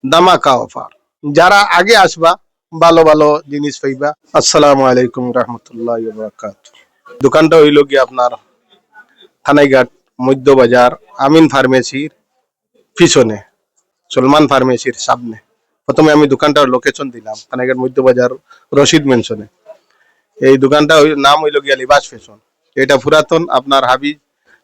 ধামাকা অফার। যারা আগে আসবা ভালো ভালো জিনিস পাইবা। আসসালামু আলাইকুম রহমতুল্লাহি ওয়া বারাকাতুহু। দোকানটা হইল কি আপনার থানাইঘাট মধ্য বাজার আমিন ফার্মেসির পিছনে, সলমান ফার্মেসির সামনে। প্রথমে আমি দোকানটার লোকেশন দিলাম থানাইঘাট মধ্য বাজার রশিদ মেনশনে। এই দোকানটা নাম হইল গিয়া লিবাস ফ্যাশন। এটা পুরাতন আপনার হাবিজ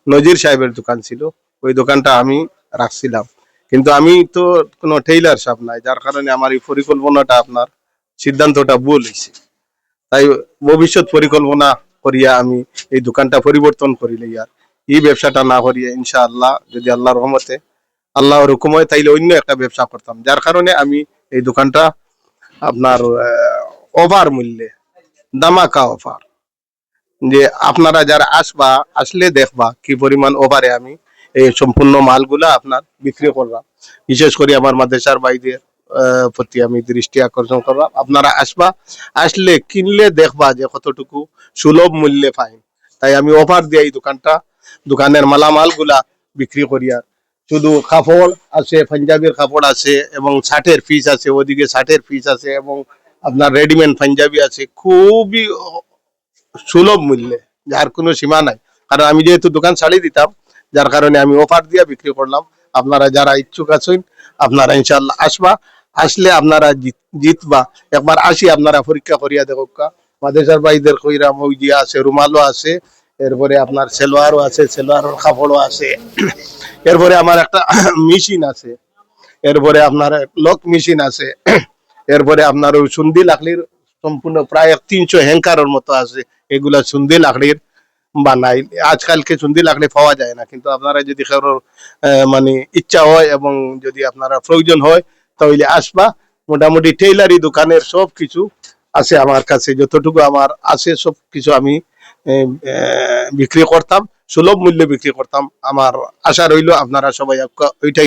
নজির সাহেবের দোকান ছিল। ওই দোকানটা আমি রাখছিলাম, কিন্তু আমি তো কোনো টেইলার শপ নাই, যার কারণে আমার এই পরিকল্পনাটা আপনার সিদ্ধান্তটা ভুল হয়েছে। তাই ভবিষ্যৎ পরিকল্পনা করিয়া আমি এই দোকানটা পরিবর্তন করিলে আর এই ব্যবসাটা না করিয়া ইনশাআল্লাহ যদি আল্লাহর রহমতে আল্লাহর হুকুম হয় তাইলে অন্য একটা ব্যবসা করতাম। যার কারণে আমি এই দোকানটা আপনার ওভার মূল্যে ধামাকা অফার, যে আপনারা যারা আসবা আসলে দেখবা কি পরিমাণ ওভারে আমি এই সম্পূর্ণ মালগুলা আপনার বিক্রি করলাম। বিশেষ করে আমার মাদ্রাসার ভাইদের প্রতি আমি দৃষ্টি আকর্ষণ করলাম, আপনারা আসবা, আসলে কিনলে দেখবা যে কতটুকু সুলভ মূল্যে পাই। তাই আমি অফার দিয়ে এই দোকানের মালামাল গুলা বিক্রি করি। আর শুধু কাপড় আছে, পাঞ্জাবির কাপড় আছে এবং শার্টের পিস আছে, ওদিকে শার্টের পিস আছে এবং আপনার রেডিমেড পাঞ্জাবি আছে, খুবই সুলভ মূল্যে, যার কোনো সীমা নাই। কারণ আমি যেহেতু দোকান ছাড়িয়ে দিতাম, যার কারণে আমি অফার দিয়ে বিক্রি করলাম। আপনারা যারা ইচ্ছুক আছেন আপনারা ইনশাল্লাহ আসবা, আসলে আপনারা জিতবা। একবার আসি আপনারা পরীক্ষা করিয়া দেখুক। মাদেশার ভাইদের কইরা মৌজিয়া আছে, রুমালও আছে, এরপরে আপনার সেলোয়ারও আছে, সেলোয়ারের কাপড়ও আছে, এরপরে আমার একটা মেশিন আছে, এরপরে আপনার লক মেশিন আছে, এরপরে আপনার ওই সুন্দি লাকড়ির সম্পূর্ণ প্রায় 300 হ্যাঙ্কারের মতো আছে। এগুলা সুন্দি লাকড়ির বানাই। আজকালকে সুন্দি লাকড়ি পাওয়া যায় না, কিন্তু আপনারা যদি কারোর মানে ইচ্ছা হয় এবং যদি আপনারা প্রয়োজন হয় তাহলে আসবা। মোটামুটি টেইলারি দোকানের সব কিছু আছে আমার কাছে, যতটুকু আমার আছে সব কিছু আমি বিক্রি করতাম, সুলভ মূল্যে বিক্রি করতাম। আমার আশা রইল আপনারা সবাই ওইটাই